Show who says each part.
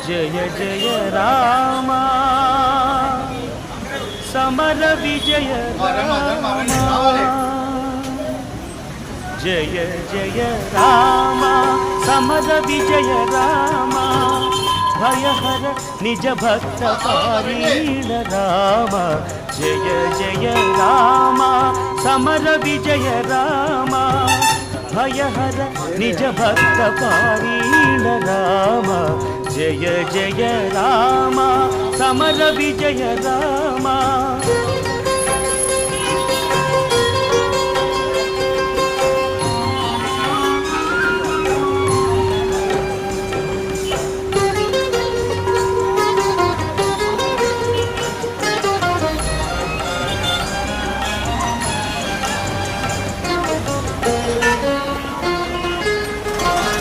Speaker 1: జయ జయ రామ సమర విజయ జయ జయ రామ సమర విజయ రామ భయహర నిజ భక్త పారీణ రామ జయ జయ రామ సమర విజయ రామ భయహర నిజ భక్త పారీణ రామ జయ జయ రామ సమర విజయ రామ